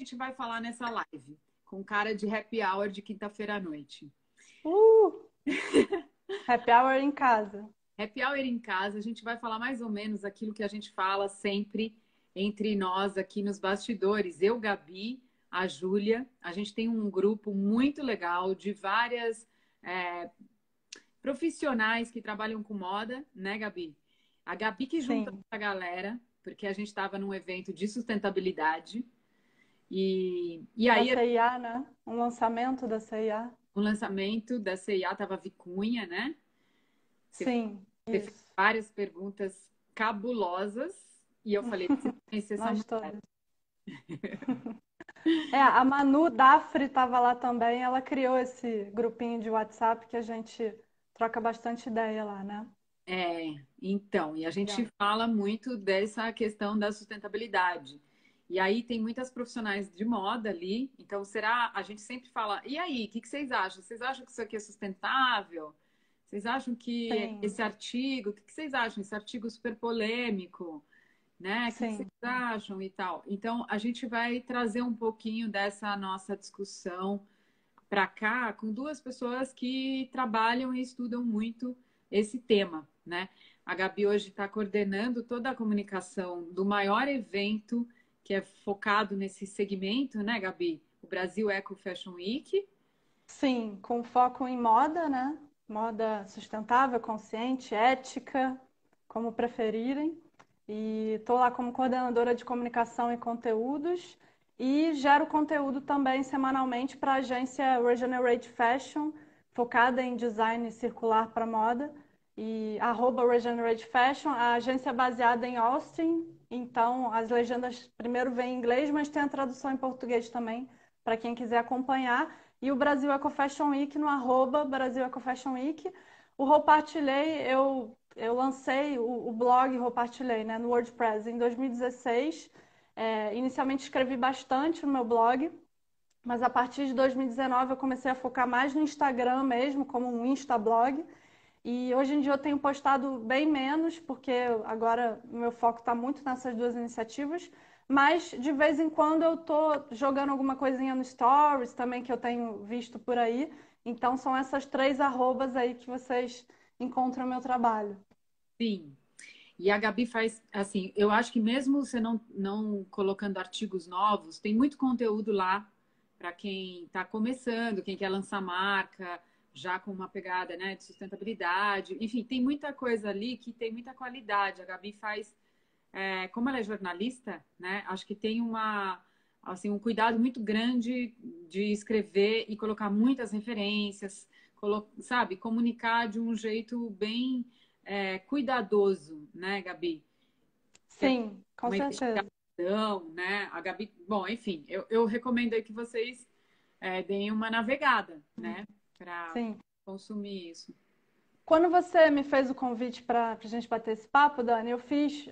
gente vai falar nessa live? Com cara de happy hour de quinta-feira à noite. Uh! Happy hour em casa. Happy hour em casa, a gente vai falar mais ou menos aquilo que a gente fala sempre entre nós aqui nos bastidores. Eu, Gabi, a Júlia, a gente tem um grupo muito legal de várias profissionais que trabalham com moda, né, Gabi? A Gabi que junta Sim. a galera, porque a gente estava num evento de sustentabilidade. E Da aí, CIA, né? Um lançamento da CIA. o lançamento da CIA estava Vicunha, né? Você Sim, fez isso. várias perguntas cabulosas e eu falei, preciso conhecer essa Nós mulher. todos. A Manu Dafri estava lá também. Ela criou esse grupinho de WhatsApp que a gente troca bastante ideia lá, né? Então, e a gente Legal. fala muito dessa questão da sustentabilidade. E aí tem muitas profissionais de moda ali, então será, a gente sempre fala, e aí, o que que vocês acham? Vocês acham que isso aqui é sustentável? Vocês acham que Sim, esse artigo, o que que vocês acham? Esse artigo super polêmico, né? O que que vocês sim. acham e tal? Então, a gente vai trazer um pouquinho dessa nossa discussão para cá com duas pessoas que trabalham e estudam muito esse tema, né? A Gabi hoje está coordenando toda a comunicação do maior evento que é focado nesse segmento, né, Gabi? O Brasil Eco Fashion Week. Sim, com foco em moda, né? Moda sustentável, consciente, ética, como preferirem. E estou lá como coordenadora de comunicação e conteúdos e gero conteúdo também semanalmente para a agência Regenerate Fashion, focada em design circular para moda. E @Regenerate Fashion, a agência é baseada em Austin, então as legendas primeiro vêm em inglês, mas tem a tradução em português também, para quem quiser acompanhar. E o Brasil Eco Fashion Week no @Brasil Eco Fashion Week. O Roupartilhei, eu lancei o blog Roupartilhei, né, no WordPress em 2016. Inicialmente escrevi bastante no meu blog, mas a partir de 2019 eu comecei a focar mais no Instagram mesmo, como um Instablog. E hoje em dia eu tenho postado bem menos, porque agora o meu foco está muito nessas duas iniciativas. Mas de vez em quando eu estou jogando alguma coisinha no Stories também que eu tenho visto por aí. Então são essas três arrobas aí que vocês encontram o meu trabalho. Sim. E a Gabi faz, assim, eu acho que mesmo você não colocando artigos novos, tem muito conteúdo lá para quem está começando, quem quer lançar marca, já com uma pegada, né, de sustentabilidade. Enfim, tem muita coisa ali que tem muita qualidade. A Gabi faz, como ela é jornalista, né, acho que tem assim, um cuidado muito grande de escrever e colocar muitas referências, sabe, comunicar de um jeito bem cuidadoso, né, Gabi? Que é Sim, com uma certeza. investigação, né? A Gabi, bom, enfim, eu recomendo aí que vocês deem uma navegada, né, para Sim. consumir isso. Quando você me fez o convite para a gente bater esse papo, Dani, eu fiz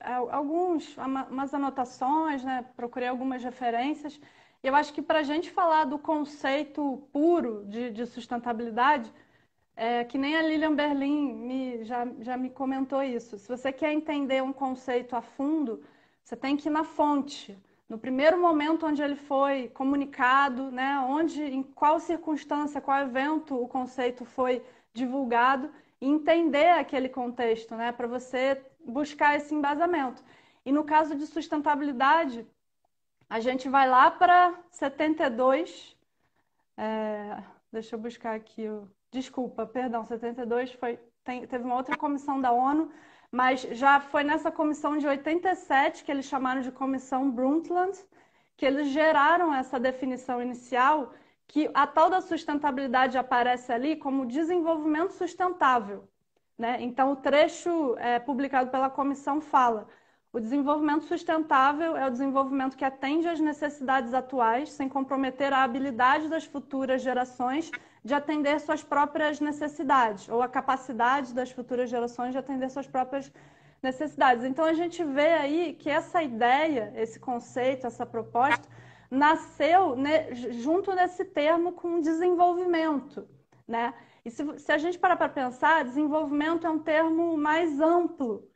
umas anotações, né? Procurei algumas referências. E eu acho que para a gente falar do conceito puro de sustentabilidade, que nem a Lilian Berlin já me comentou isso. Se você quer entender um conceito a fundo, você tem que ir na fonte. No primeiro momento onde ele foi comunicado, né? Em qual circunstância, qual evento o conceito foi divulgado e entender aquele contexto, né, para você buscar esse embasamento. E no caso de sustentabilidade, a gente vai lá para 72, deixa eu buscar aqui, desculpa, perdão, 72 teve uma outra comissão da ONU, mas já foi nessa comissão de 87 que eles chamaram de Comissão Brundtland, que eles geraram essa definição inicial que a tal da sustentabilidade aparece ali como desenvolvimento sustentável, né? Então, o trecho publicado pela comissão fala: o desenvolvimento sustentável é o desenvolvimento que atende às necessidades atuais, sem comprometer a habilidade das futuras gerações de atender suas próprias necessidades, ou a capacidade das futuras gerações de atender suas próprias necessidades. Então, a gente vê aí que essa ideia, esse conceito, essa proposta, nasceu, né, junto nesse termo com desenvolvimento, né? E se a gente parar para pensar, desenvolvimento é um termo mais amplo,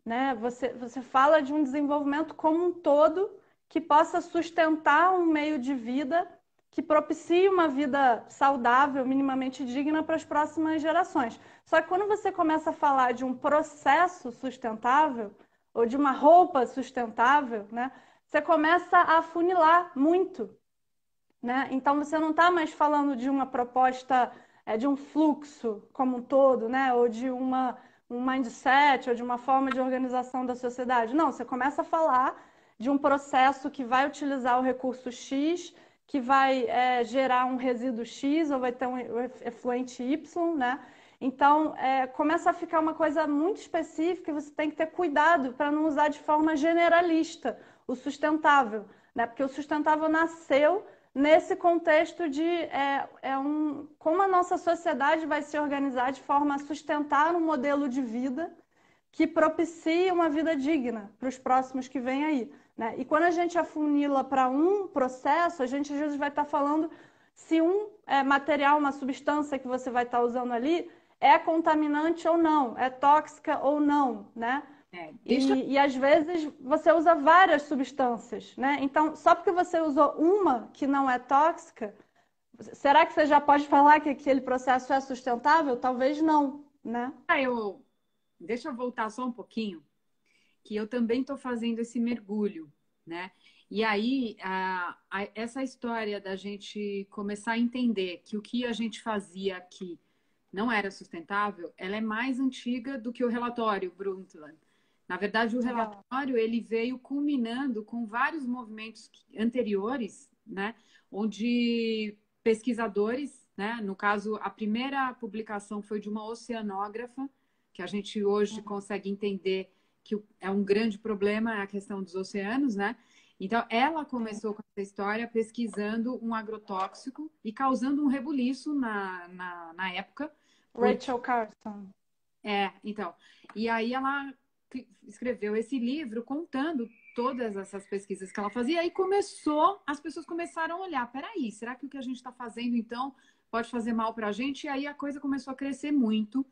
né? Você fala de um desenvolvimento como um todo que possa sustentar um meio de vida que propicie uma vida saudável, minimamente digna para as próximas gerações. Só que quando você começa a falar de um processo sustentável ou de uma roupa sustentável, né, você começa a afunilar muito, né? Então você não está mais falando de uma proposta, de um fluxo como um todo, né? Ou de um mindset, ou de uma forma de organização da sociedade. Não, você começa a falar de um processo que vai utilizar o recurso X, que vai gerar um resíduo X, ou vai ter um efluente Y, né? Então, começa a ficar uma coisa muito específica e você tem que ter cuidado para não usar de forma generalista o sustentável, né? Porque o sustentável nasceu nesse contexto de como a nossa sociedade vai se organizar de forma a sustentar um modelo de vida que propicie uma vida digna para os próximos que vêm aí, né? E quando a gente afunila para um processo, a gente às vezes vai estar falando se um material, uma substância que você vai estar usando ali é contaminante ou não, é tóxica ou não, né? E às vezes você usa várias substâncias, né? Então, só porque você usou uma que não é tóxica, será que você já pode falar que aquele processo é sustentável? Talvez não, né? Deixa eu voltar só um pouquinho, que eu também estou fazendo esse mergulho, né? E aí, essa história da gente começar a entender que o que a gente fazia aqui não era sustentável, ela é mais antiga do que o relatório Brundtland. Na verdade, o relatório ele veio culminando com vários movimentos anteriores, né? Onde pesquisadores, né? No caso, a primeira publicação foi de uma oceanógrafa, que a gente hoje consegue entender que é um grande problema a questão dos oceanos, né? Então, ela começou com essa história pesquisando um agrotóxico e causando um rebuliço na época. Rachel Carson. Então. E aí ela escreveu esse livro contando todas essas pesquisas que ela fazia. E aí as pessoas começaram a olhar, peraí, será que o que a gente está fazendo, então, pode fazer mal para a gente? E aí a coisa começou a crescer muito.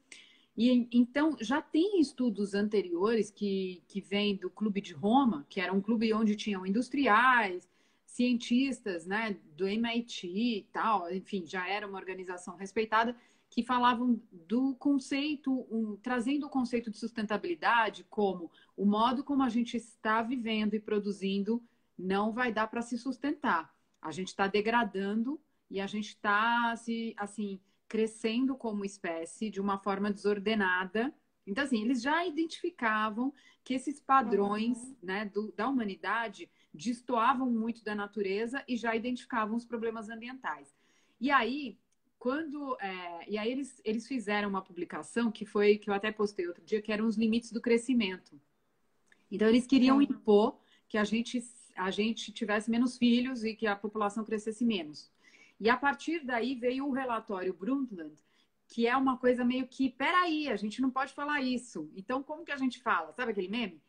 E então já tem estudos anteriores que vêm do Clube de Roma, que era um clube onde tinham industriais, cientistas, né, do MIT e tal, enfim, já era uma organização respeitada, que falavam do conceito, trazendo o conceito de sustentabilidade como o modo como a gente está vivendo e produzindo não vai dar para se sustentar. A gente está degradando e a gente está assim crescendo como espécie de uma forma desordenada. Então, assim, eles já identificavam que esses padrões né, da humanidade destoavam muito da natureza e já identificavam os problemas ambientais. E aí, eles fizeram uma publicação que eu até postei outro dia, que eram os limites do crescimento. Então, eles queriam impor que a gente tivesse menos filhos e que a população crescesse menos. E a partir daí veio o relatório Brundtland, que é uma coisa meio que, peraí, a gente não pode falar isso. Então, como que a gente fala? Sabe aquele meme?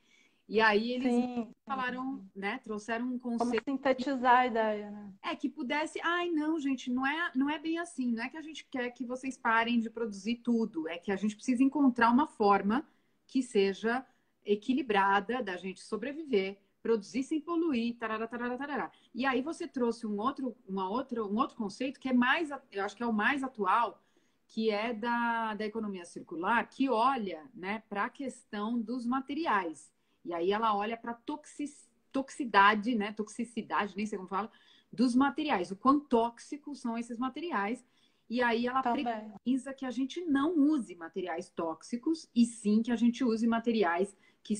E aí eles falaram, né? Trouxeram um conceito. Como sintetizar a ideia, né? Que pudesse. Ai, não, gente, não é bem assim. Não é que a gente quer que vocês parem de produzir tudo. É que a gente precisa encontrar uma forma que seja equilibrada da gente sobreviver, produzir sem poluir, tarará, tarará, tarará. E aí você trouxe um outro conceito que é mais, eu acho que é o mais atual, que é da economia circular, que olha, né, para a questão dos materiais. E aí ela olha para a toxicidade, né, toxicidade, nem sei como fala, dos materiais, o quão tóxicos são esses materiais. E aí ela preconiza que a gente não use materiais tóxicos e sim que a gente use materiais que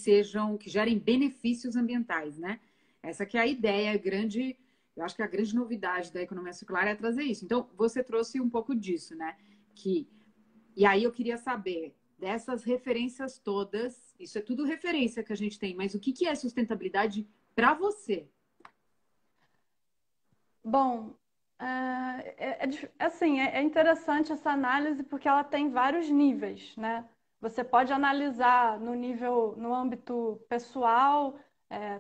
gerem benefícios ambientais, né? Essa que é a ideia grande, eu acho que a grande novidade da economia circular é trazer isso. Então, você trouxe um pouco disso, né? E aí eu queria saber, dessas referências todas, isso é tudo referência que a gente tem, mas o que é sustentabilidade para você? Bom, assim, é interessante essa análise porque ela tem vários níveis, né? Você pode analisar no âmbito pessoal,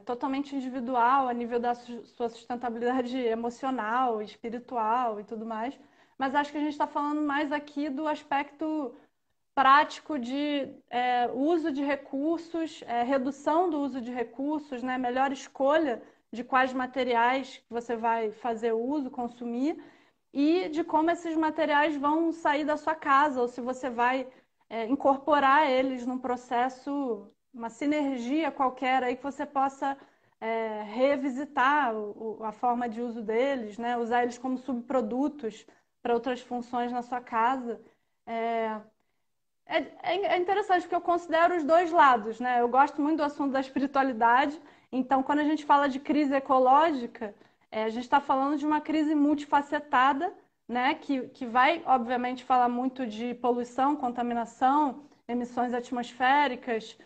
totalmente individual, a nível da sua sustentabilidade emocional, espiritual e tudo mais. Mas acho que a gente está falando mais aqui do aspecto prático de uso de recursos, redução do uso de recursos, né? Melhor escolha de quais materiais você vai fazer uso, consumir, e de como esses materiais vão sair da sua casa, ou se você vai incorporar eles num processo, uma sinergia qualquer aí que você possa revisitar a forma de uso deles, né? Usar eles como subprodutos para outras funções na sua casa. É, é interessante porque eu considero os dois lados, né? Eu gosto muito do assunto da espiritualidade, então quando a gente fala de crise ecológica, a gente está falando de uma crise multifacetada, né? Que vai, obviamente, falar muito de poluição, contaminação, emissões atmosféricas,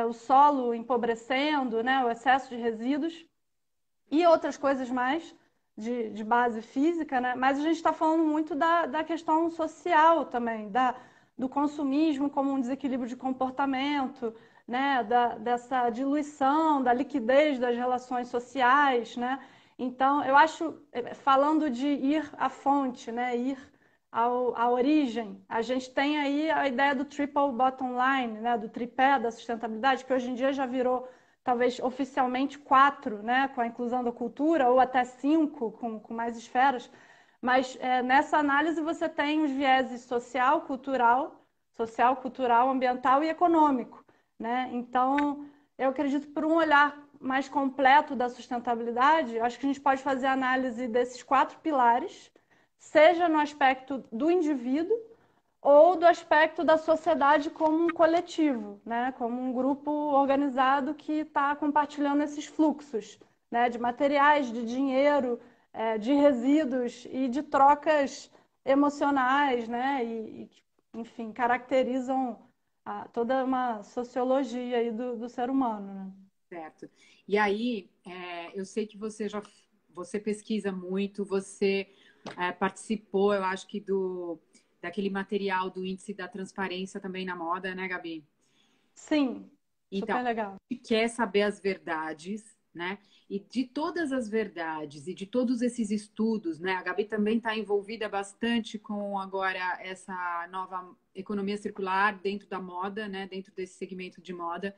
o solo empobrecendo, né? O excesso de resíduos e outras coisas mais de base física, né? Mas a gente está falando muito da questão social também, do consumismo como um desequilíbrio de comportamento, né? Dessa diluição, da liquidez das relações sociais, né? Então, eu acho, falando de ir à fonte, né? Ir à origem, a gente tem aí a ideia do triple bottom line, né? Do tripé da sustentabilidade, que hoje em dia já virou talvez oficialmente 4, né, com a inclusão da cultura, ou até 5, com mais esferas, mas nessa análise você tem os vieses social, cultural, ambiental e econômico, né? Então, eu acredito que por um olhar mais completo da sustentabilidade, acho que a gente pode fazer análise desses 4 pilares, seja no aspecto do indivíduo, ou do aspecto da sociedade como um coletivo, né? Como um grupo organizado que está compartilhando esses fluxos, né? De materiais, de dinheiro, de resíduos e de trocas emocionais, né? Enfim, caracterizam toda uma sociologia aí do ser humano, né? Certo. E aí, eu sei que você pesquisa muito, você participou, eu acho que daquele material do índice da transparência também na moda, né, Gabi? Sim, Então, super legal. quer saber as verdades, né? E de todas as verdades e de todos esses estudos, né? A Gabi também está envolvida bastante com agora essa nova economia circular dentro da moda, né? Dentro desse segmento de moda.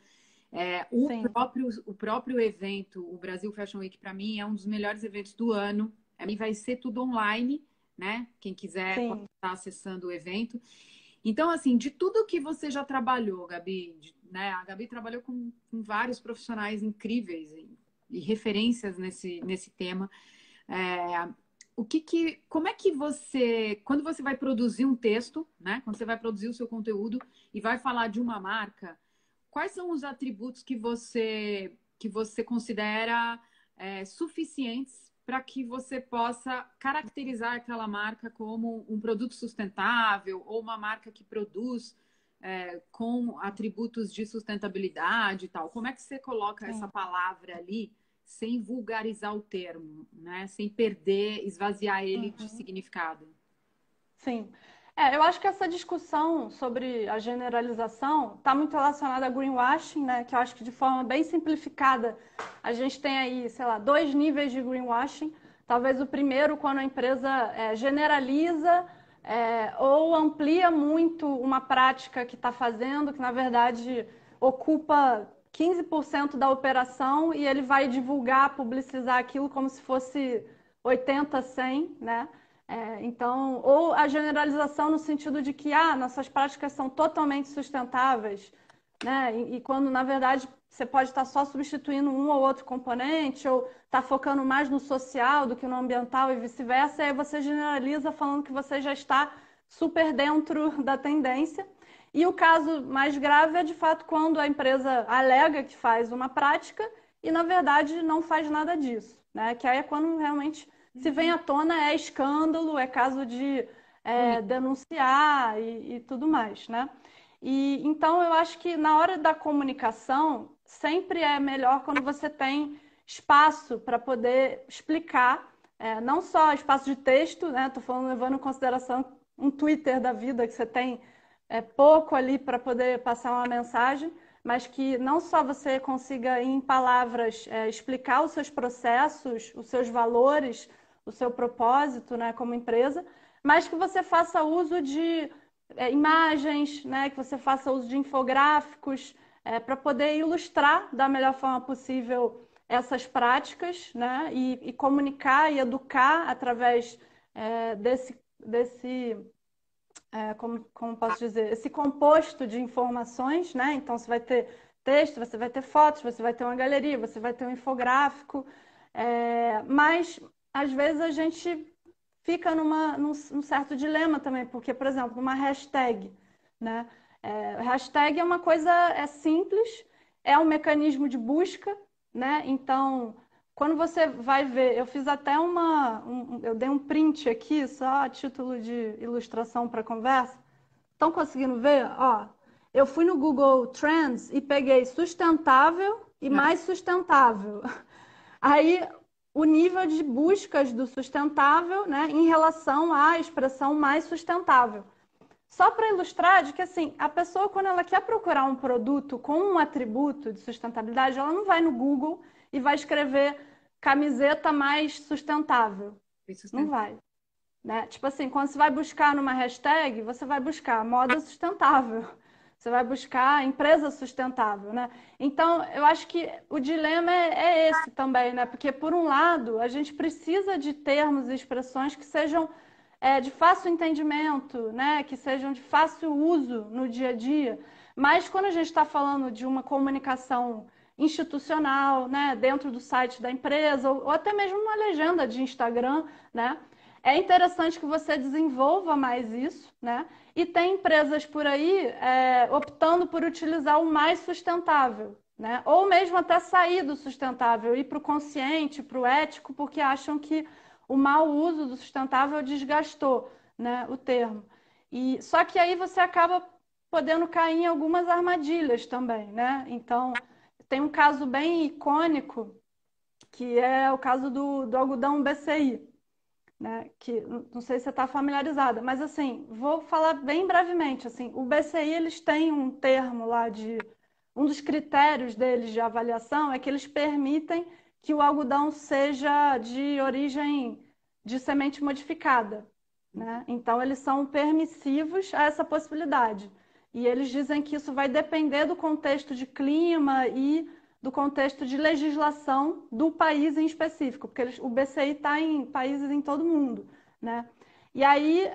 Sim, O próprio evento, o Brasil Fashion Week, para mim, é um dos melhores eventos do ano. A mim vai ser tudo online, né? Quem quiser pode sim. estar acessando o evento. Então, assim, de tudo que você já trabalhou, Gabi, né? A Gabi trabalhou com vários profissionais incríveis e referências nesse tema. É, como é que quando você vai produzir um texto, né? Quando você vai produzir o seu conteúdo e vai falar de uma marca, quais são os atributos que você considera suficientes para que você possa caracterizar aquela marca como um produto sustentável ou uma marca que produz com atributos de sustentabilidade e tal? Como é que você coloca essa Sim. palavra ali sem vulgarizar o termo, né? Sem perder, esvaziar ele de Uhum. significado? Sim. Eu acho que essa discussão sobre a generalização está muito relacionada a greenwashing, né? Que eu acho que de forma bem simplificada a gente tem aí, sei lá, 2 níveis de greenwashing. Talvez o primeiro, quando a empresa generaliza ou amplia muito uma prática que está fazendo, que na verdade ocupa 15% da operação e ele vai divulgar, publicizar aquilo como se fosse 80, 100, né? Então, ou a generalização no sentido de que nossas práticas são totalmente sustentáveis, né? E quando, na verdade, você pode estar só substituindo um ou outro componente, ou está focando mais no social do que no ambiental e vice-versa, e aí você generaliza falando que você já está super dentro da tendência. E o caso mais grave é, de fato, quando a empresa alega que faz uma prática e, na verdade, não faz nada disso, né? Que aí é quando realmente se vem à tona é escândalo, é caso de denunciar e tudo mais, né? E então eu acho que na hora da comunicação sempre é melhor quando você tem espaço para poder explicar, não só espaço de texto, né? Estou falando levando em consideração um Twitter da vida que você tem pouco ali para poder passar uma mensagem, mas que não só você consiga em palavras explicar os seus processos, os seus valores, o seu propósito, né, como empresa, mas que você faça uso de imagens, né, que você faça uso de infográficos para poder ilustrar da melhor forma possível essas práticas, né? E comunicar e educar através como posso dizer, esse composto de informações, né? Então, você vai ter texto, você vai ter fotos, você vai ter uma galeria, você vai ter um infográfico, mas às vezes a gente fica num certo dilema também, porque, por exemplo, uma hashtag, né? Hashtag é uma coisa simples, é um mecanismo de busca, né? Então, quando você vai ver, eu fiz até eu dei um print aqui, só a título de ilustração para conversa. Estão conseguindo ver? Ó, eu fui no Google Trends e peguei sustentável e mais sustentável. Aí, o nível de buscas do sustentável, né, em relação à expressão mais sustentável. Só para ilustrar de que, assim, a pessoa, quando ela quer procurar um produto com um atributo de sustentabilidade, ela não vai no Google e vai escrever camiseta mais sustentável. Não vai. Né? Tipo assim, quando você vai buscar numa hashtag, você vai buscar moda sustentável. Você vai buscar empresa sustentável, né? Então, eu acho que o dilema é esse também, né? Porque, por um lado, a gente precisa de termos e expressões que sejam de fácil entendimento, né? Que sejam de fácil uso no dia a dia. Mas quando a gente está falando de uma comunicação institucional, né? Dentro do site da empresa, ou até mesmo uma legenda de Instagram, né? É interessante que você desenvolva mais isso, né? E tem empresas por aí optando por utilizar o mais sustentável, né? Ou mesmo até sair do sustentável, ir para o consciente, para o ético, porque acham que o mau uso do sustentável desgastou, né, o termo. Só que aí você acaba podendo cair em algumas armadilhas também, né? Então, tem um caso bem icônico, que é o caso do algodão BCI, né? Que não sei se você está familiarizada, mas assim, vou falar bem brevemente. Assim, o BCI eles têm um termo lá de um dos critérios deles de avaliação é que eles permitem que o algodão seja de origem de semente modificada, né? Então eles são permissivos a essa possibilidade. E eles dizem que isso vai depender do contexto de clima e do contexto de legislação do país em específico, porque o BCI está em países em todo o mundo, né? E aí,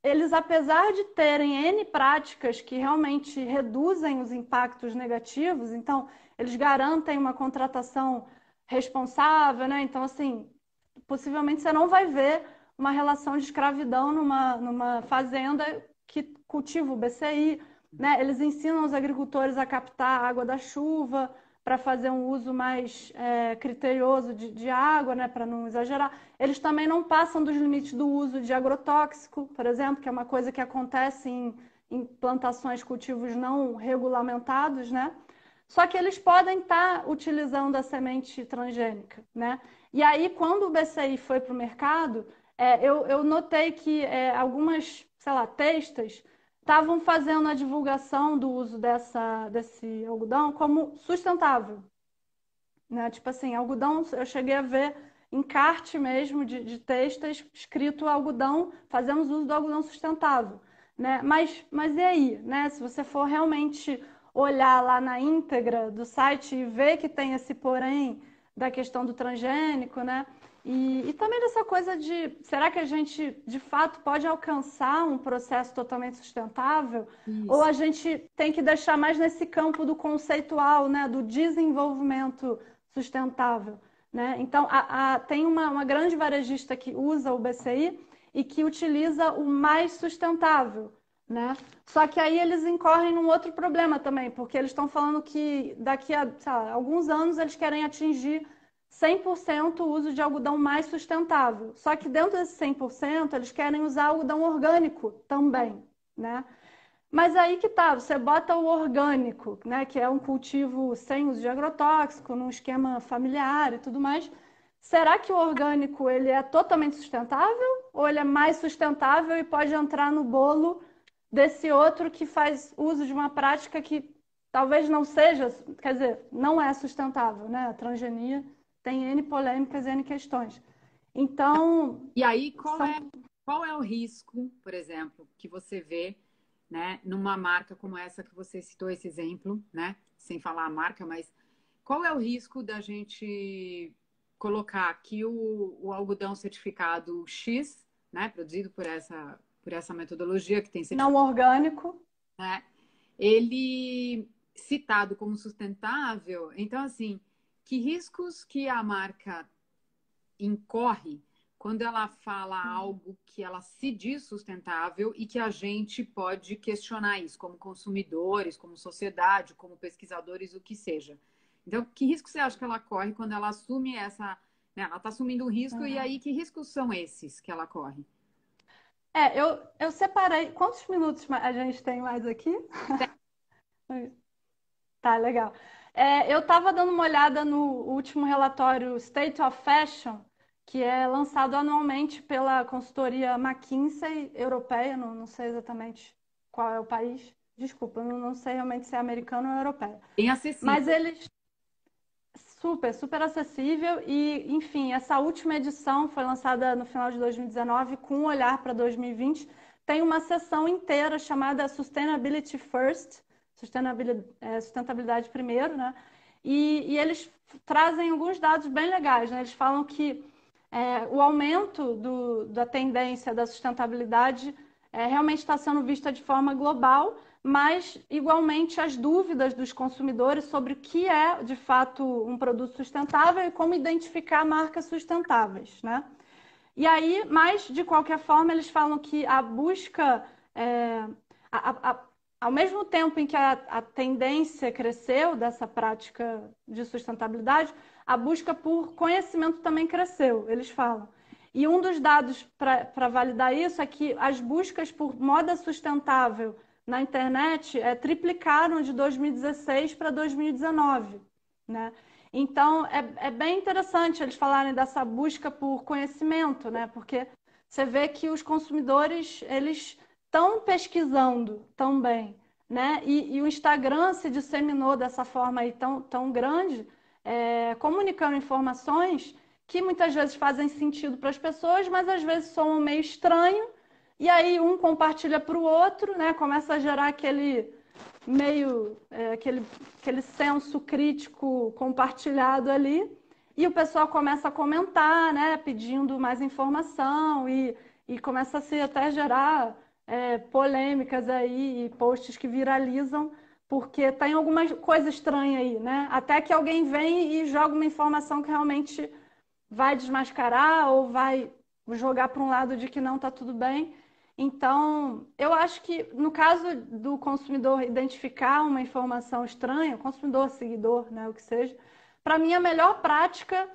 eles, apesar de terem N práticas que realmente reduzem os impactos negativos, então, eles garantem uma contratação responsável, né? Então, assim, possivelmente você não vai ver uma relação de escravidão numa fazenda que cultiva o BCI, né? Eles ensinam os agricultores a captar a água da chuva para fazer um uso mais criterioso de água, né? Para não exagerar. Eles também não passam dos limites do uso de agrotóxico, por exemplo, que é uma coisa que acontece em plantações, cultivos não regulamentados, né? Só que eles podem estar utilizando a semente transgênica, né? E aí, quando o BCI foi para o mercado, eu notei que algumas, sei lá, testas estavam fazendo a divulgação do uso desse algodão como sustentável, né? Tipo assim, algodão, eu cheguei a ver encarte mesmo de textas escrito algodão, fazemos uso do algodão sustentável, né? Mas e aí, né? Se você for realmente olhar lá na íntegra do site e ver que tem esse porém da questão do transgênico, né? E também dessa coisa de, será que a gente de fato pode alcançar um processo totalmente sustentável? Ou Isso. a gente tem que deixar mais nesse campo do conceitual, né? Do desenvolvimento sustentável, né? Então, tem uma grande varejista que usa o BCI e que utiliza o mais sustentável, né? Só que aí eles incorrem num outro problema também, porque eles estão falando que daqui a, sei lá, alguns anos eles querem atingir 100% o uso de algodão mais sustentável. Só que dentro desse 100%, eles querem usar algodão orgânico também, né? Mas aí que tá, você bota o orgânico, né, que é um cultivo sem uso de agrotóxico, num esquema familiar e tudo mais. Será que o orgânico ele é totalmente sustentável ou ele é mais sustentável e pode entrar no bolo desse outro que faz uso de uma prática que talvez não seja, quer dizer, não é sustentável, né? A transgenia tem N polêmicas, N questões. Então, E aí, são qual é o risco, por exemplo, que você vê, né, numa marca como essa que você citou esse exemplo, né? Sem falar a marca, mas qual é o risco da gente colocar aqui o algodão certificado X, né, produzido por essa metodologia que tem Não certificado, orgânico. né, ele citado como sustentável. Então, assim, que riscos que a marca incorre quando ela fala algo que ela se diz sustentável e que a gente pode questionar isso como consumidores, como sociedade, como pesquisadores, o que seja. Então, que risco você acha que ela corre quando ela assume essa, né, ela está assumindo um risco, e aí que riscos são esses que ela corre? Eu separei. Quantos minutos a gente tem mais aqui? Tá, legal. Eu estava dando uma olhada no último relatório State of Fashion, que é lançado anualmente pela consultoria McKinsey europeia, não sei exatamente qual é o país. Desculpa, não sei realmente se é americano ou europeu. Bem Mas acessível. eles super acessível e, enfim, essa última edição foi lançada no final de 2019 com um olhar para 2020. Tem uma seção inteira chamada Sustainability First, sustentabilidade primeiro, né? E eles trazem alguns dados bem legais, né? Eles falam que o aumento da tendência da sustentabilidade realmente está sendo vista de forma global, mas igualmente as dúvidas dos consumidores sobre o que é de fato um produto sustentável e como identificar marcas sustentáveis, né? E aí, mas de qualquer forma, eles falam que a busca, ao mesmo tempo em que a tendência cresceu dessa prática de sustentabilidade, a busca por conhecimento também cresceu, eles falam. E um dos dados para validar isso é que as buscas por moda sustentável na internet triplicaram de 2016 para 2019, né? Então, é bem interessante eles falarem dessa busca por conhecimento, né? Porque você vê que os consumidores, eles estão pesquisando também, né? E o Instagram se disseminou dessa forma aí tão grande, comunicando informações que muitas vezes fazem sentido para as pessoas, mas às vezes são meio estranho, e aí um compartilha para o outro, né? Começa a gerar aquele meio aquele senso crítico compartilhado ali, e o pessoal começa a comentar, né, pedindo mais informação e começa a se até gerar polêmicas aí e posts que viralizam porque tem alguma coisa estranha aí, né? Até que alguém vem e joga uma informação que realmente vai desmascarar ou vai jogar para um lado de que não está tudo bem. Então, eu acho que no caso do consumidor identificar uma informação estranha, consumidor, seguidor, né, o que seja, para mim a melhor prática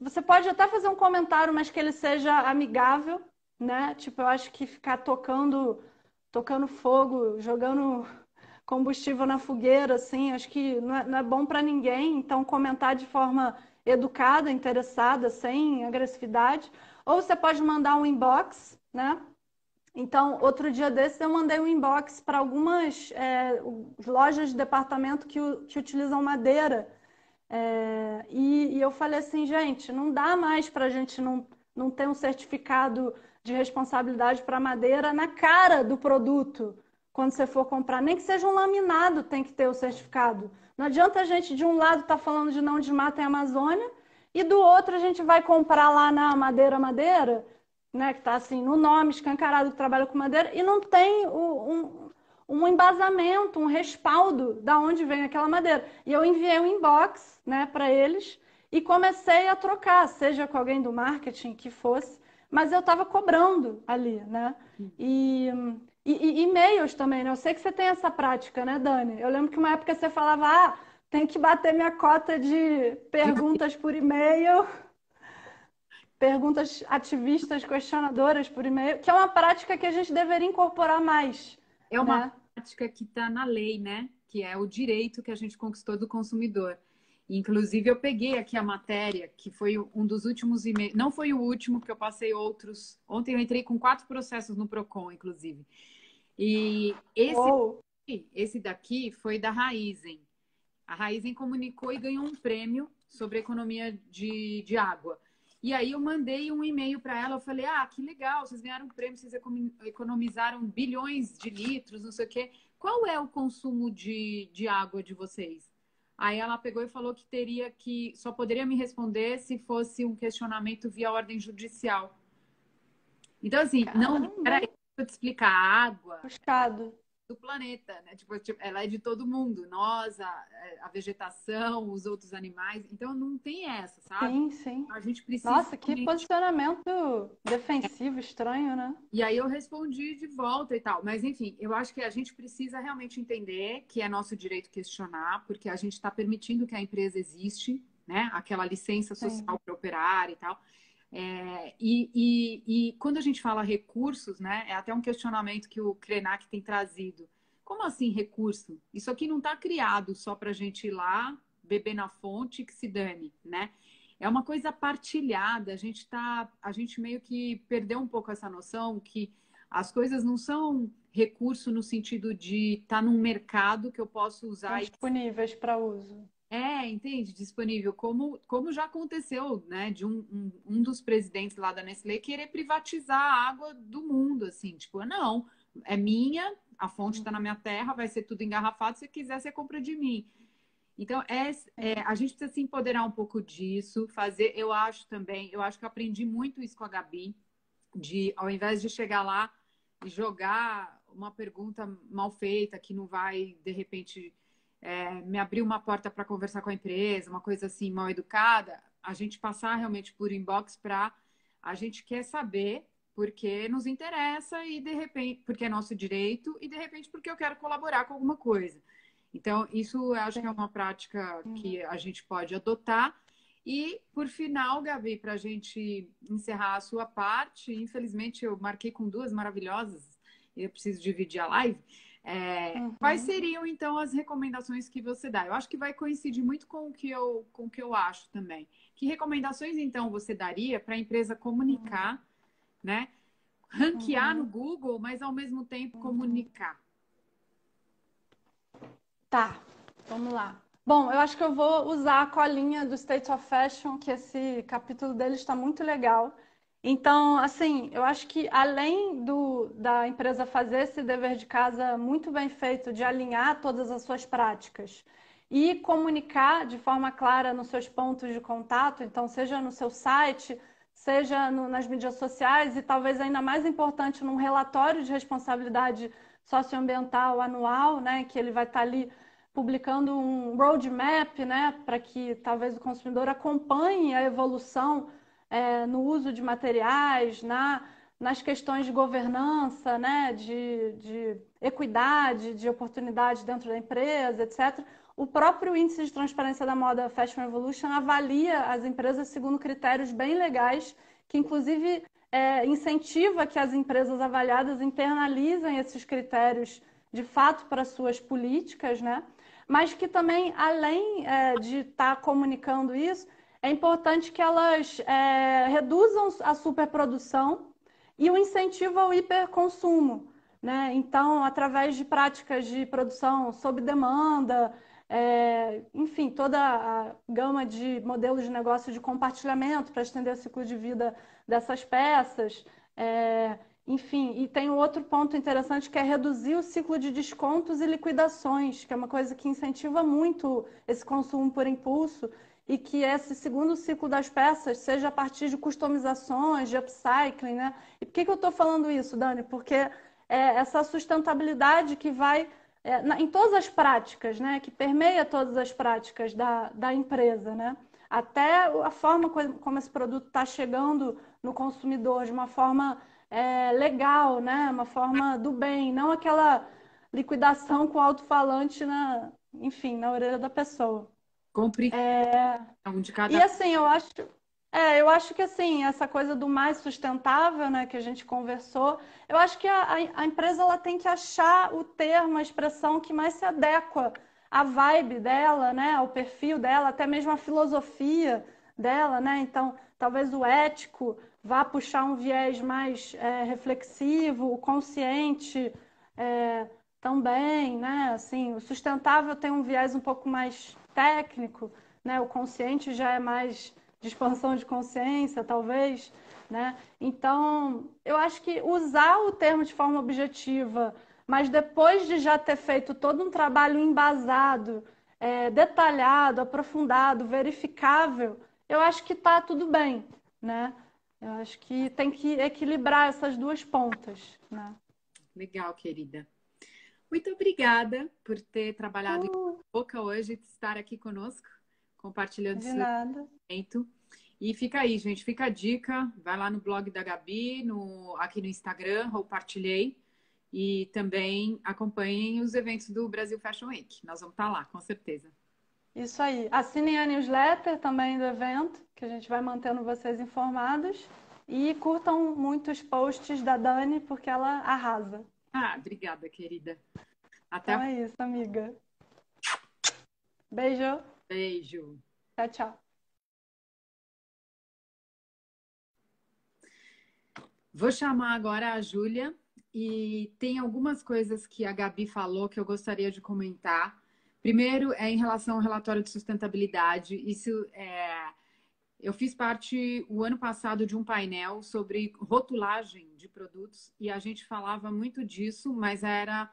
você pode até fazer um comentário, mas que ele seja amigável, né? Tipo, eu acho que ficar tocando fogo, jogando combustível na fogueira, assim, acho que não é bom para ninguém. Então, comentar de forma educada, interessada, sem agressividade. Ou você pode mandar um inbox, né? Então, outro dia desses eu mandei um inbox para algumas lojas de departamento que utilizam madeira. E eu falei assim, gente, não dá mais para a gente não ter um certificado de responsabilidade para madeira na cara do produto quando você for comprar. Nem que seja um laminado tem que ter o certificado. Não adianta a gente, de um lado, estar falando de não desmata em Amazônia e do outro a gente vai comprar lá na Madeira, né, que está assim no nome, escancarado, que trabalha com madeira, e não tem um embasamento, um respaldo da onde vem aquela madeira. E eu enviei um inbox, né, para eles e comecei a trocar, seja com alguém do marketing que fosse, mas eu estava cobrando ali, né? E e-mails também, né? Eu sei que você tem essa prática, né, Dani? Eu lembro que uma época você falava, tem que bater minha cota de perguntas por e-mail, perguntas ativistas, questionadoras por e-mail, que é uma prática que a gente deveria incorporar mais, É uma né? prática que está na lei, né? Que é o direito que a gente conquistou do consumidor. Inclusive, eu peguei aqui a matéria, que foi um dos últimos e-mails. Não foi o último, porque eu passei outros. Ontem eu entrei com 4 processos no PROCON, inclusive. E Uou. esse daqui foi da Raizen. A Raizen comunicou e ganhou um prêmio sobre economia de água. E aí eu mandei um e-mail para ela, eu falei, que legal, vocês ganharam um prêmio, vocês economizaram bilhões de litros, não sei o quê. Qual é o consumo de água de vocês? Aí ela pegou e falou que só poderia me responder se fosse um questionamento via ordem judicial. Então, assim, não, Caramba, peraí, deixa eu te explicar. A água buscado. do planeta, né? Tipo, ela é de todo mundo, nós, a vegetação, os outros animais. Então não tem essa, sabe? Sim, sim. A gente precisa Nossa, que realmente. posicionamento defensivo, estranho, né? E aí eu respondi de volta e tal. Mas enfim, eu acho que a gente precisa realmente entender que é nosso direito questionar, porque a gente está permitindo que a empresa existe, né? Aquela licença Sim. social para operar e tal. E quando a gente fala recursos, né, é até um questionamento que o Krenak tem trazido. Como assim recurso? Isso aqui não está criado só para a gente ir lá, beber na fonte e que se dane, né? É uma coisa partilhada. A gente meio que perdeu um pouco essa noção que as coisas não são recurso no sentido de estar num mercado que eu posso Estão usar e disponíveis para uso. entende? Disponível, como já aconteceu, né? De um dos presidentes lá da Nestlé querer privatizar a água do mundo, assim, tipo, não, é minha, a fonte está na minha terra, vai ser tudo engarrafado, se quiser, você compra de mim. Então, a gente precisa se empoderar um pouco disso, fazer, eu acho que eu aprendi muito isso com a Gabi, de, ao invés de chegar lá e jogar uma pergunta mal feita, que não vai, de repente, me abrir uma porta para conversar com a empresa, uma coisa assim mal educada, a gente passar realmente por inbox para a gente quer saber porque nos interessa e de repente porque é nosso direito e de repente porque eu quero colaborar com alguma coisa. Então, isso eu acho que é Sim. uma prática que a gente pode adotar. E, por final, Gabi, para a gente encerrar a sua parte, infelizmente eu marquei com duas maravilhosas e eu preciso dividir a live. Quais Uhum. seriam, então, as recomendações que você dá? Eu acho que vai coincidir muito com o que eu acho também. Que recomendações, então, você daria para a empresa comunicar, né? Ranquear no Uhum. Google, mas ao mesmo tempo Uhum. comunicar. Tá, vamos lá. Bom, eu acho que eu vou usar a colinha do State of Fashion, que esse capítulo dele está muito legal. Então, assim, eu acho que além da empresa fazer esse dever de casa muito bem feito, de alinhar todas as suas práticas e comunicar de forma clara nos seus pontos de contato, então, seja no seu site, seja nas mídias sociais e talvez ainda mais importante, num relatório de responsabilidade socioambiental anual, né, que ele vai estar ali publicando um roadmap, né, para que talvez o consumidor acompanhe a evolução no uso de materiais, nas questões de governança, né, de equidade, de oportunidade dentro da empresa, etc. O próprio índice de transparência da moda Fashion Evolution avalia as empresas segundo critérios bem legais, que inclusive incentiva que as empresas avaliadas internalizem esses critérios de fato para suas políticas, né? Mas que também, além de estar comunicando isso, é importante que elas reduzam a superprodução e o incentivo ao hiperconsumo, né? Então, através de práticas de produção sob demanda, enfim, toda a gama de modelos de negócio de compartilhamento para estender o ciclo de vida dessas peças. Enfim, e tem um outro ponto interessante que é reduzir o ciclo de descontos e liquidações, que é uma coisa que incentiva muito esse consumo por impulso e que esse segundo ciclo das peças seja a partir de customizações, de upcycling, né? E por que eu estou falando isso, Dani? Porque essa sustentabilidade que vai em todas as práticas, né? Que permeia todas as práticas da empresa, né? Até a forma como esse produto está chegando no consumidor de uma forma legal, né? Uma forma do bem, não aquela liquidação com alto-falante enfim, na orelha da pessoa. Compre um de E cada. assim, eu acho que assim, essa coisa do mais sustentável, né, que a gente conversou, eu acho que a empresa ela tem que achar o termo, a expressão que mais se adequa à vibe dela, né, ao perfil dela, até mesmo à filosofia dela, né? Então, talvez o ético vá puxar um viés mais reflexivo, o consciente também, né? Assim, o sustentável tem um viés um pouco mais técnico, né? O consciente já é mais de expansão de consciência, talvez, né? Então, eu acho que usar o termo de forma objetiva, mas depois de já ter feito todo um trabalho embasado detalhado, aprofundado, verificável, eu acho que está tudo bem, né? Eu acho que tem que equilibrar essas duas pontas, né? Legal, querida. Muito obrigada por ter trabalhado em boca hoje e estar aqui conosco, compartilhando De seu nada. conhecimento. E fica aí, gente, fica a dica, vai lá no blog da Gabi, aqui no Instagram, compartilhei. E também acompanhem os eventos do Brasil Fashion Week. Nós vamos estar lá, com certeza. Isso aí. Assinem a newsletter também do evento, que a gente vai mantendo vocês informados. E curtam muito os posts da Dani, porque ela arrasa. Ah, obrigada, querida. Até Então a é isso, amiga. Beijo. Beijo. Tchau, tchau. Vou chamar agora a Júlia e tem algumas coisas que a Gabi falou que eu gostaria de comentar. Primeiro é em relação ao relatório de sustentabilidade. Eu fiz parte o ano passado de um painel sobre rotulagem de produtos e a gente falava muito disso, mas era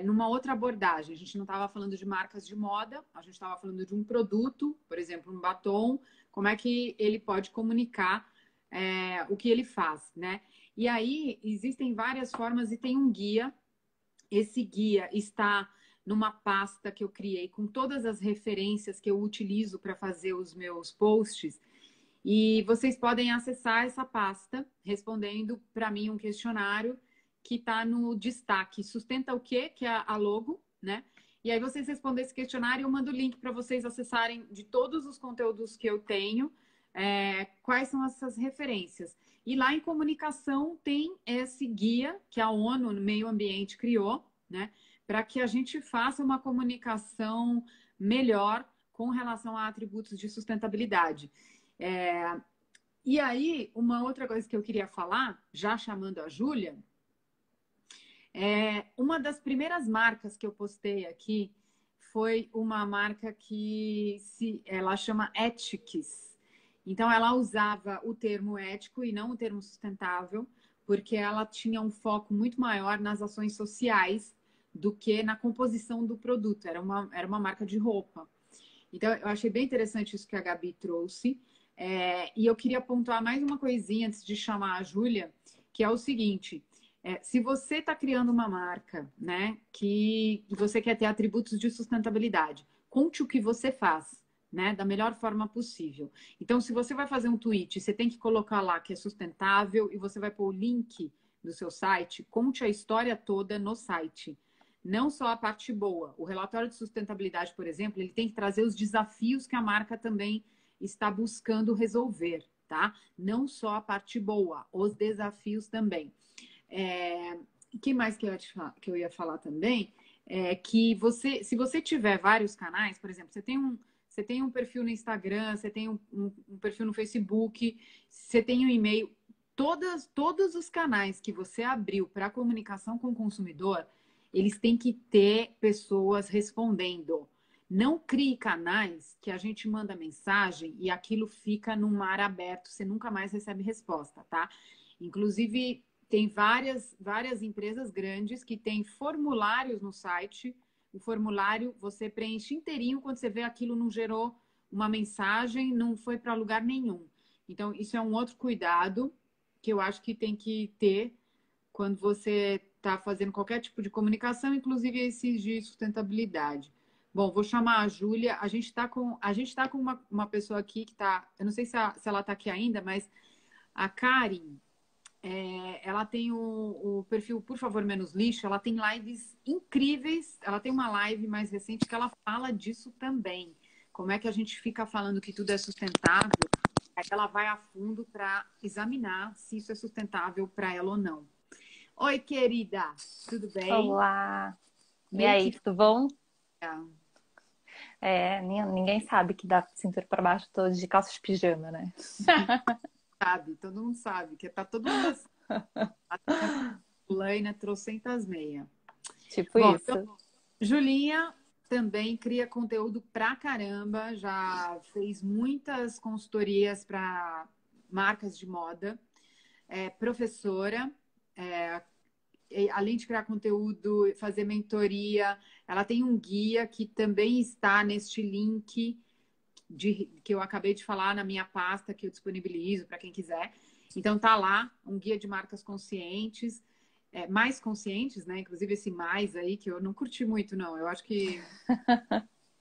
numa outra abordagem. A gente não estava falando de marcas de moda, a gente estava falando de um produto, por exemplo, um batom, como é que ele pode comunicar o que ele faz, né? E aí existem várias formas e tem um guia. Esse guia está numa pasta que eu criei com todas as referências que eu utilizo para fazer os meus posts. E vocês podem acessar essa pasta respondendo para mim um questionário que está no destaque. Sustenta o quê? Que é a logo, né? E aí vocês respondem esse questionário e eu mando o link para vocês acessarem de todos os conteúdos que eu tenho, quais são essas referências. E lá em comunicação tem esse guia que a ONU no Meio Ambiente criou, né? Para que a gente faça uma comunicação melhor com relação a atributos de sustentabilidade. E aí, uma outra coisa que eu queria falar, já chamando a Júlia, uma das primeiras marcas que eu postei aqui foi uma marca que ela chama Ethics. Então, ela usava o termo ético e não o termo sustentável, porque ela tinha um foco muito maior nas ações sociais do que na composição do produto. Era uma marca de roupa. Então, eu achei bem interessante isso que a Gabi trouxe. E eu queria pontuar mais uma coisinha antes de chamar a Júlia, que é o seguinte: se você está criando uma marca, né, que você quer ter atributos de sustentabilidade, conte o que você faz, né, da melhor forma possível. Então, se você vai fazer um tweet, você tem que colocar lá que é sustentável e você vai pôr o link do seu site, conte a história toda no site. Não só a parte boa. O relatório de sustentabilidade, por exemplo, ele tem que trazer os desafios que a marca também está buscando resolver, tá? Não só a parte boa, os desafios também. O que mais que eu ia falar também é que se você tiver vários canais, por exemplo, você tem um perfil no Instagram, você tem um perfil no Facebook, você tem um e-mail, todos os canais que você abriu para comunicação com o consumidor, eles têm que ter pessoas respondendo. Não crie canais que a gente manda mensagem e aquilo fica num mar aberto, você nunca mais recebe resposta, tá? Inclusive, tem várias empresas grandes que têm formulários no site. O formulário você preenche inteirinho, quando você vê aquilo não gerou uma mensagem, não foi para lugar nenhum. Então, isso é um outro cuidado que eu acho que tem que ter quando você está fazendo qualquer tipo de comunicação, inclusive esses de sustentabilidade. Bom, vou chamar a Júlia. A gente está com uma pessoa aqui que está. Eu não sei se ela está aqui ainda, mas a Karen, ela tem o perfil Por Favor Menos Lixo. Ela tem lives incríveis. Ela tem uma live mais recente que ela fala disso também. Como é que a gente fica falando que tudo é sustentável? Aí ela vai a fundo para examinar se isso é sustentável para ela ou não. Oi, querida, tudo bem? Olá! E Meio aí, que tudo bom? Ninguém sabe que dá cintura para baixo todo de calças pijama, né? sabe, todo mundo sabe, que tá todo mundo assim. A Laina trocentas meia. Tipo Bom, isso. então, Julinha também cria conteúdo pra caramba, já fez muitas consultorias para marcas de moda, é professora, além de criar conteúdo, fazer mentoria, ela tem um guia que também está neste link que eu acabei de falar na minha pasta, que eu disponibilizo para quem quiser. Então, tá lá, um guia de marcas conscientes, mais conscientes, né? Inclusive esse mais aí, que eu não curti muito, não. Eu acho que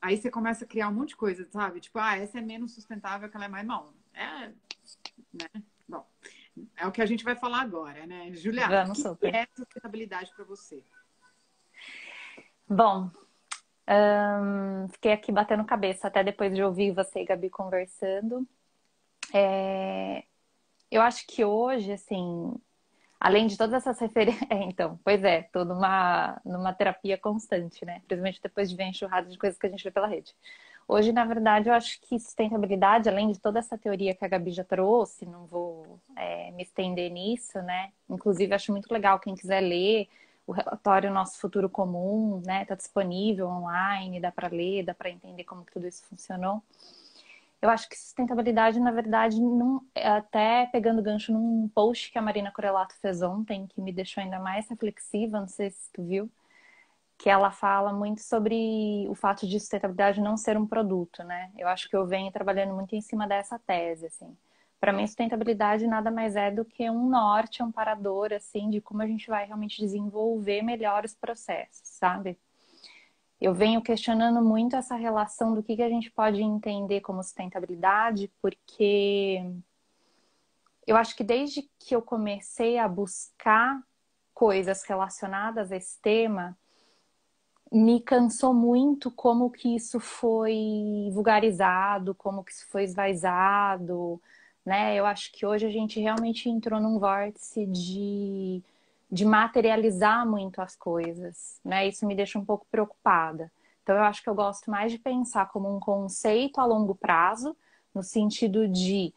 aí você começa a criar um monte de coisa, sabe? Tipo, essa é menos sustentável, aquela é mais mal. Né? Bom, é o que a gente vai falar agora, né? Juliana, Vamos, o que super. é sustentabilidade para você? Bom, fiquei aqui batendo cabeça até depois de ouvir você e Gabi conversando. Eu acho que hoje, assim, além de todas essas referências. Então, pois é, tô numa terapia constante, né? Principalmente depois de ver a enxurrada de coisas que a gente vê pela rede. Hoje, na verdade, eu acho que sustentabilidade, além de toda essa teoria que a Gabi já trouxe, não vou me estender nisso, né? Inclusive, acho muito legal quem quiser ler o relatório Nosso Futuro Comum, né? Tá disponível online, dá para ler, dá para entender como que tudo isso funcionou. Eu acho que sustentabilidade, na verdade, até pegando gancho num post que a Marina Corelato fez ontem, que me deixou ainda mais reflexiva, não sei se tu viu, que ela fala muito sobre o fato de sustentabilidade não ser um produto, né? Eu acho que eu venho trabalhando muito em cima dessa tese, assim. Para mim, sustentabilidade nada mais é do que um norte, um parador, assim, de como a gente vai realmente desenvolver melhor os processos, sabe? Eu venho questionando muito essa relação do que a gente pode entender como sustentabilidade, porque eu acho que desde que eu comecei a buscar coisas relacionadas a esse tema, me cansou muito como que isso foi vulgarizado, como que isso foi esvaizado, né? Eu acho que hoje a gente realmente entrou num vórtice de materializar muito as coisas, né? Isso me deixa um pouco preocupada. Então, eu acho que eu gosto mais de pensar como um conceito a longo prazo, no sentido de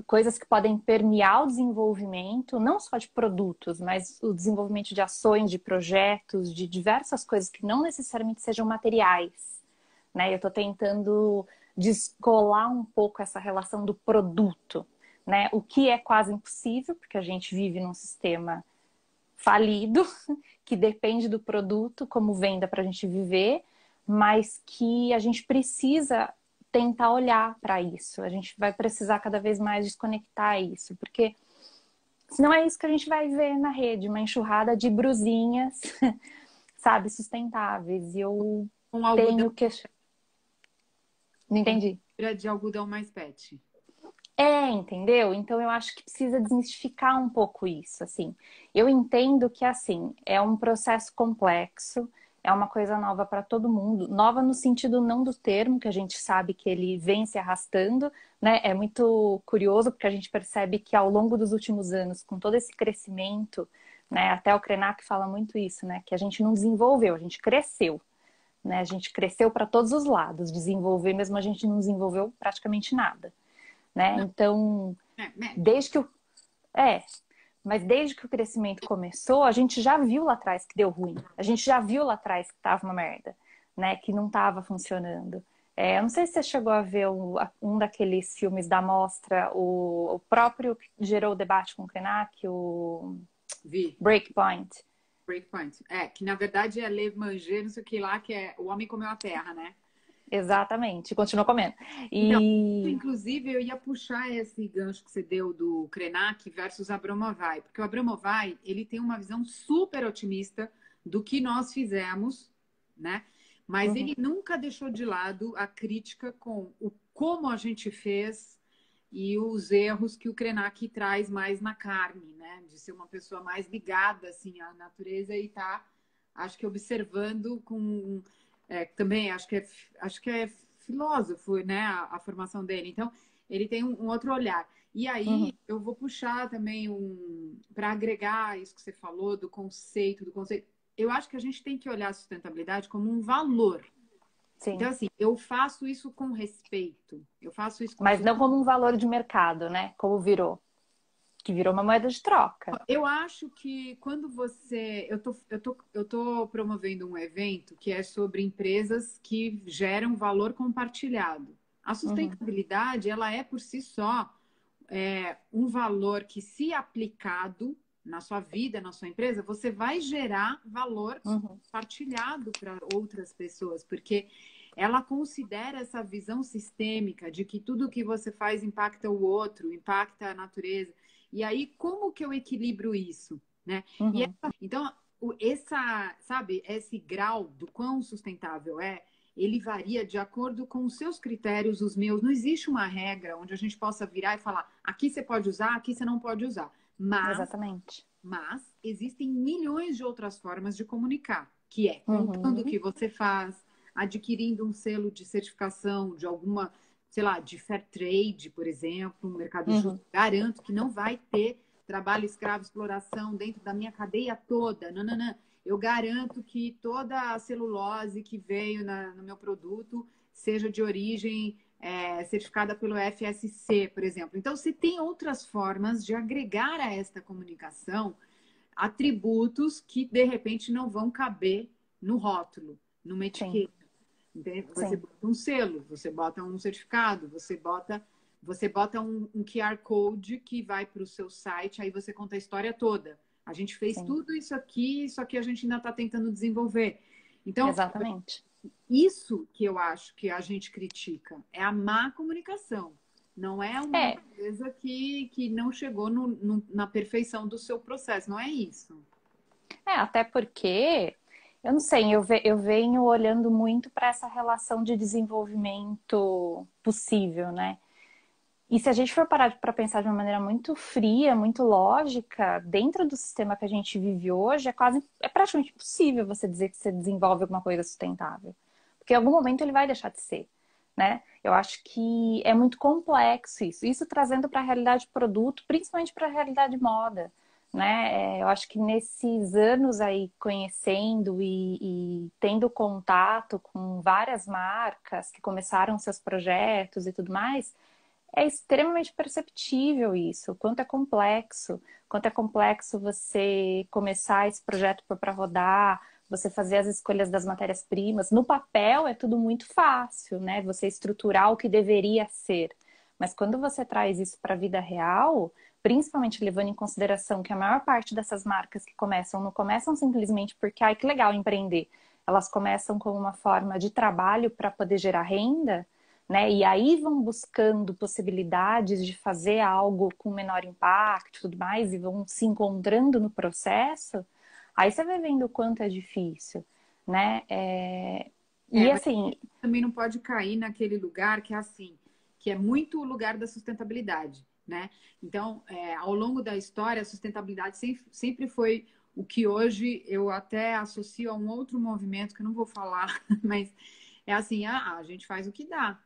coisas que podem permear o desenvolvimento, não só de produtos, mas o desenvolvimento de ações, de projetos, de diversas coisas que não necessariamente sejam materiais, né? Eu estou tentando descolar um pouco essa relação do produto, né? O que é quase impossível, porque a gente vive num sistema falido, que depende do produto como venda para a gente viver, mas que a gente precisa tentar olhar para isso. A gente vai precisar cada vez mais desconectar isso, porque senão é isso que a gente vai ver na rede, uma enxurrada de brusinhas, sabe, sustentáveis. E eu Um algodão tenho que... Não entendi. de algodão mais pet. Entendeu? Então eu acho que precisa desmistificar um pouco isso, assim. Eu entendo que, assim, é um processo complexo, é uma coisa nova para todo mundo. Nova no sentido não do termo, que a gente sabe que ele vem se arrastando, né? É muito curioso, porque a gente percebe que ao longo dos últimos anos, com todo esse crescimento, né? Até o Krenak fala muito isso, né? Que a gente não desenvolveu, a gente cresceu. Né? A gente cresceu para todos os lados. Desenvolver mesmo a gente não desenvolveu praticamente nada. Né? Então, desde que o... mas desde que o crescimento começou, a gente já viu lá atrás que deu ruim. A gente já viu lá atrás que tava uma merda, né? Que não tava funcionando. Eu não sei se você chegou a ver um daqueles filmes da Mostra, o próprio que gerou o debate com o Krenak, o Vi. Breakpoint. Breakpoint. Que na verdade é Le Manger, não sei o que lá, que é o homem comeu a terra, né? Exatamente, continua comendo. Então, inclusive, eu ia puxar esse gancho que você deu do Krenak versus Abramovay, porque o Abramovay, ele tem uma visão super otimista do que nós fizemos, né? Mas ele nunca deixou de lado a crítica com o como a gente fez e os erros que o Krenak traz mais na carne, né? De ser uma pessoa mais ligada, assim, à natureza e tá, acho que observando com... também acho que é filósofo, né, a formação dele. Então, ele tem um outro olhar. E aí, eu vou puxar também para agregar isso que você falou do conceito. Eu acho que a gente tem que olhar a sustentabilidade como um valor. Sim. Então, assim, eu faço isso com respeito. Eu faço isso com Mas não como um valor de mercado, né? Como virou. Que virou uma moeda de troca. Eu acho que quando você... Eu tô promovendo um evento que é sobre empresas que geram valor compartilhado. A sustentabilidade, ela é por si só um valor que, se aplicado, na sua vida, na sua empresa, você vai gerar valor Uhum. partilhado para outras pessoas, porque ela considera essa visão sistêmica de que tudo que você faz impacta o outro, impacta a natureza. E aí, como que eu equilibro isso, né? Uhum. Então, sabe, esse grau do quão sustentável ele varia de acordo com os seus critérios, os meus. Não existe uma regra onde a gente possa virar e falar, aqui você pode usar, aqui você não pode usar. Exatamente. Mas existem milhões de outras formas de comunicar, que é contando o Uhum. que você faz, adquirindo um selo de certificação de alguma, sei lá, de fair trade, por exemplo, um mercado justo. Uhum. Garanto que não vai ter trabalho escravo, exploração dentro da minha cadeia toda. Não, não, não. Eu garanto que toda a celulose que veio no meu produto seja de origem certificada pelo FSC, por exemplo. Então, se tem outras formas de agregar a esta comunicação atributos que, de repente, não vão caber no rótulo, numa Sim, etiqueta. Entende? Você sim, bota um selo, você bota um certificado, você bota um QR Code que vai para o seu site, aí você conta a história toda. A gente fez sim. tudo isso aqui a gente ainda está tentando desenvolver. Então, Exatamente. isso que eu acho que a gente critica é a má comunicação. Não é uma É, empresa que não chegou na perfeição do seu processo. Não é isso. até porque, eu não sei, eu venho olhando muito para essa relação de desenvolvimento possível, né? E se a gente for parar para pensar de uma maneira muito fria, muito lógica, dentro do sistema que a gente vive hoje, é praticamente impossível você dizer que você desenvolve alguma coisa sustentável. Porque em algum momento ele vai deixar de ser, né? Eu acho que é muito complexo isso. Isso trazendo para a realidade produto, principalmente para a realidade moda, né? Eu acho que nesses anos aí conhecendo e tendo contato com várias marcas que começaram seus projetos e tudo mais, é extremamente perceptível isso, o quanto é complexo você começar esse projeto para rodar, você fazer as escolhas das matérias-primas. No papel é tudo muito fácil, né? Você estruturar o que deveria ser. Mas quando você traz isso para a vida real, principalmente levando em consideração que a maior parte dessas marcas que começam, não começam simplesmente porque, ai, que legal empreender. Elas começam como uma forma de trabalho para poder gerar renda, né? E aí vão buscando possibilidades de fazer algo com menor impacto e tudo mais, e vão se encontrando no processo, aí você vai vendo o quanto é difícil, né? E Mas assim, também não pode cair naquele lugar que é assim, que é muito o lugar da sustentabilidade, né? Então, ao longo da história, a sustentabilidade sempre foi o que hoje eu até associo a um outro movimento que eu não vou falar, mas é assim, a gente faz o que dá,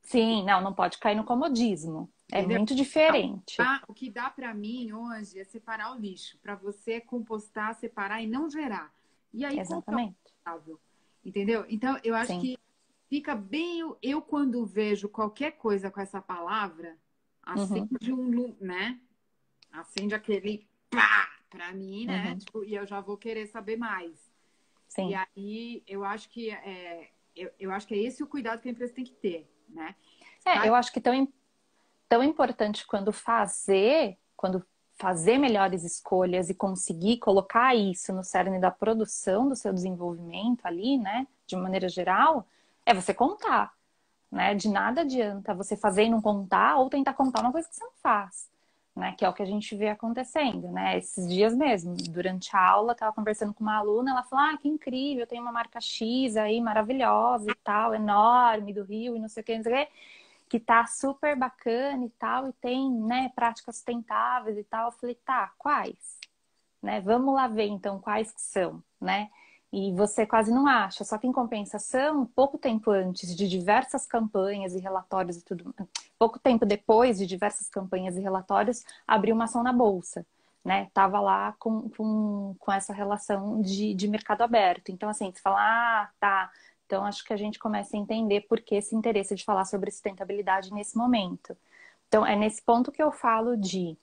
sim, não pode cair no comodismo. É entendeu? muito diferente. O que dá para mim hoje é separar o lixo, para você compostar, separar e não gerar. E aí, qual que é o Exatamente. responsável? Entendeu? Então, eu acho Sim. que fica bem. Eu quando vejo qualquer coisa com essa palavra, Uhum, acende né? Acende aquele pá para mim, né? uhum, Tipo, e eu já vou querer saber mais. E sim. aí, eu acho que eu acho que é esse o cuidado que a empresa tem que ter, né? Eu acho que tão importante quando fazer melhores escolhas e conseguir colocar isso no cerne da produção do seu desenvolvimento ali, né, de maneira geral, é você contar, né? De nada adianta você fazer e não contar ou tentar contar uma coisa que você não faz, né? Que é o que a gente vê acontecendo, né? Esses dias mesmo, durante a aula, eu estava conversando com uma aluna, ela falou: "Ah, que incrível, tem uma marca X aí maravilhosa e tal, enorme do Rio e não sei o que, não sei o que, que tá super bacana e tal, e tem, né, práticas sustentáveis e tal." Eu falei, tá, quais? Né? Vamos lá ver então quais que são, né? E você quase não acha, só que em compensação, pouco tempo antes de diversas campanhas e relatórios e tudo, pouco tempo depois de diversas campanhas e relatórios, abriu uma ação na bolsa, né? Tava lá com essa relação de mercado aberto. Então, assim, você fala, ah, tá. Então, acho que a gente começa a entender por que esse interesse de falar sobre sustentabilidade nesse momento. Então, é nesse ponto que eu falo de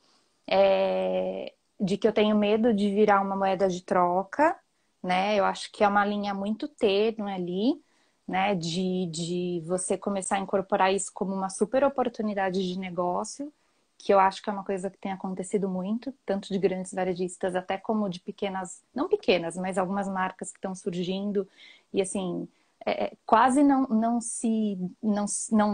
que eu tenho medo de virar uma moeda de troca, né? Eu acho que é uma linha muito tênue ali, né? De você começar a incorporar isso como uma super oportunidade de negócio que eu acho que é uma coisa que tem acontecido muito, tanto de grandes varejistas até como de pequenas, não pequenas, mas algumas marcas que estão surgindo e assim, quase não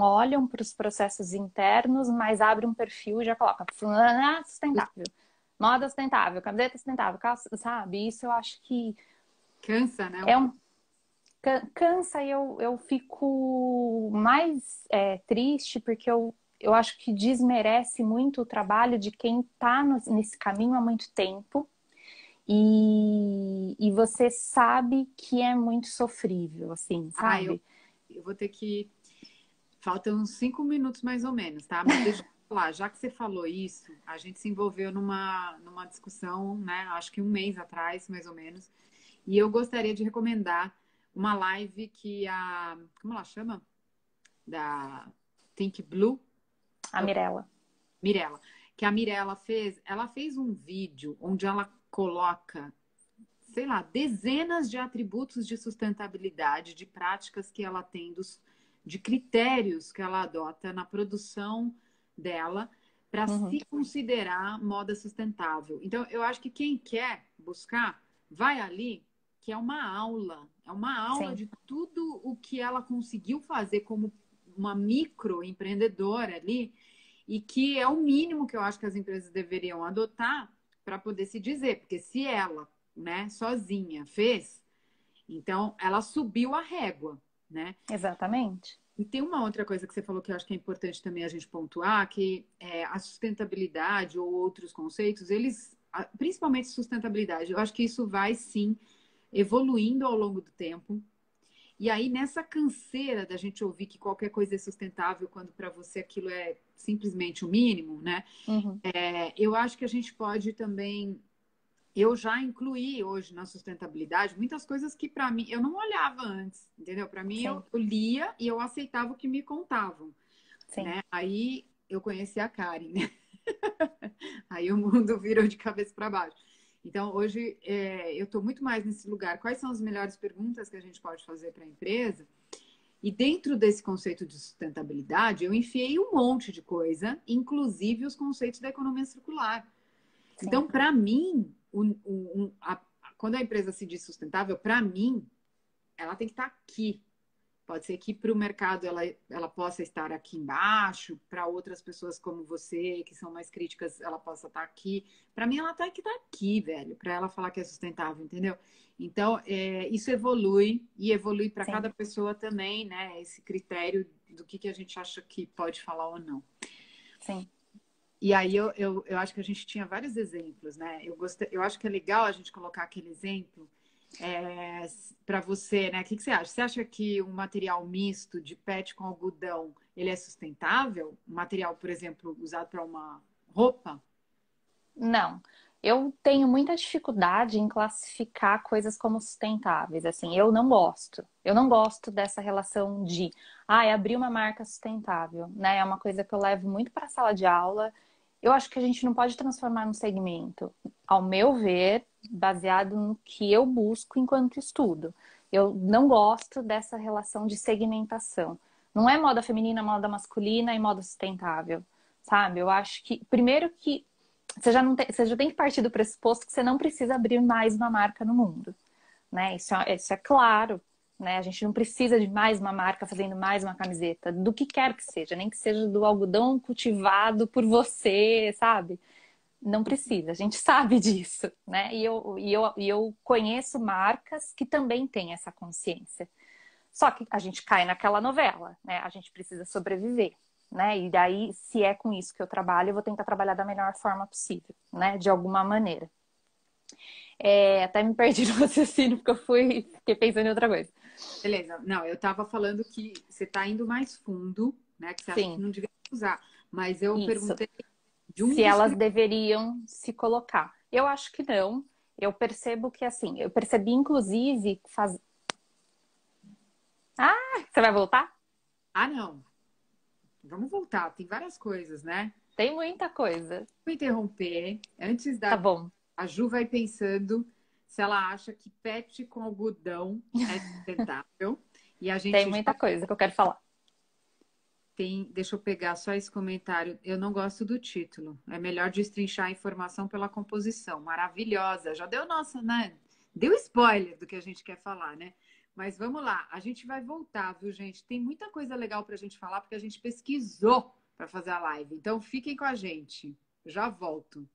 olham para os processos internos, mas abrem um perfil e já coloca fulana sustentável, moda sustentável, camiseta sustentável, calça, sabe? Isso eu acho que Cansa, né? é um cansa e eu fico mais triste porque eu acho que desmerece muito o trabalho de quem está nesse caminho há muito tempo e você sabe que é muito sofrível, assim, Ah, sabe? eu vou ter que... Faltam uns 5 minutos mais ou menos, tá? Mas deixa eu falar, já que você falou isso, a gente se envolveu numa discussão, né? Acho que um mês atrás, mais ou menos. E eu gostaria de recomendar uma live que como ela chama? Da Think Blue, A Mirella. Mirella. Que a Mirella fez, ela fez um vídeo onde ela coloca, sei lá, dezenas de atributos de sustentabilidade, de práticas que ela tem, de critérios que ela adota na produção dela para Uhum. se considerar moda sustentável. Então, eu acho que quem quer buscar, vai ali, que é uma aula Sim, de tudo o que ela conseguiu fazer como uma microempreendedora ali, e que é o mínimo que eu acho que as empresas deveriam adotar para poder se dizer, porque se ela, né, sozinha fez, então ela subiu a régua, né? exatamente. E tem uma outra coisa que você falou que eu acho que é importante também a gente pontuar, que a sustentabilidade ou outros conceitos, principalmente sustentabilidade, eu acho que isso vai sim evoluindo ao longo do tempo. E aí, nessa canseira da gente ouvir que qualquer coisa é sustentável, quando para você aquilo é simplesmente o mínimo, né? Uhum. Eu acho que a gente pode também. Eu já incluí hoje na sustentabilidade muitas coisas que para mim eu não olhava antes, entendeu? Para mim Sim, eu lia e eu aceitava o que me contavam, sim, né? Aí eu conheci a Karen, né? Aí o mundo virou de cabeça para baixo. Então hoje eu estou muito mais nesse lugar. Quais são as melhores perguntas que a gente pode fazer para a empresa? E dentro desse conceito de sustentabilidade, eu enfiei um monte de coisa, inclusive os conceitos da economia circular. sim. Então, para mim, quando a empresa se diz sustentável, para mim, ela tem que estar aqui. Pode ser que para o mercado ela possa estar aqui embaixo, para outras pessoas como você, que são mais críticas, ela possa estar aqui. Para mim, ela tem que estar aqui, velho, para ela falar que é sustentável, entendeu? Então, isso evolui e evolui para Sim, cada pessoa também, né? Esse critério do que a gente acha que pode falar ou não. sim. E aí eu acho que a gente tinha vários exemplos, né? Eu acho que é legal a gente colocar aquele exemplo para você, né? O que você acha? Você acha que um material misto de PET com algodão ele é sustentável? Um material, por exemplo, usado para uma roupa? Não. Eu tenho muita dificuldade em classificar coisas como sustentáveis. Assim, eu não gosto. Eu não gosto dessa relação de, abrir uma marca sustentável, né? É uma coisa que eu levo muito para a sala de aula. Eu acho que a gente não pode transformar num segmento, ao meu ver, baseado no que eu busco enquanto estudo. Eu não gosto dessa relação de segmentação. Não é moda feminina, moda masculina e moda sustentável, sabe? Eu acho que, primeiro que você já tem que partir do pressuposto que você não precisa abrir mais uma marca no mundo, né? Isso é claro, né? A gente não precisa de mais uma marca fazendo mais uma camiseta, do que quer que seja, nem que seja do algodão cultivado por você, sabe? Não precisa, a gente sabe disso, né? E eu conheço marcas que também têm essa consciência. Só que a gente cai naquela novela, né? A gente precisa sobreviver, né? E daí, se é com isso que eu trabalho, eu vou tentar trabalhar da melhor forma possível, né? De alguma maneira. Até me perdi no raciocínio, porque fiquei pensando em outra coisa. Beleza. Não, eu estava falando que você está indo mais fundo, né? Que você acha que Sim, não devia usar. Mas eu isso. perguntei de um Se dos elas critérios. deveriam se colocar. Eu acho que não. Eu percebo que, assim, eu percebi, inclusive, você vai voltar? Ah, não. Vamos voltar. Tem várias coisas, né? Tem muita coisa. Vou interromper. Antes Tá da bom. A Ju vai pensando se ela acha que PET com algodão é sustentável. E a Tem gente muita já. coisa que eu quero falar. Deixa eu pegar só esse comentário. Eu não gosto do título. É melhor destrinchar a informação pela composição. Maravilhosa. Já deu nossa, né? Deu spoiler do que a gente quer falar, né? Mas vamos lá. A gente vai voltar, viu, gente? Tem muita coisa legal para a gente falar, porque a gente pesquisou para fazer a live. Então, fiquem com a gente. Já volto.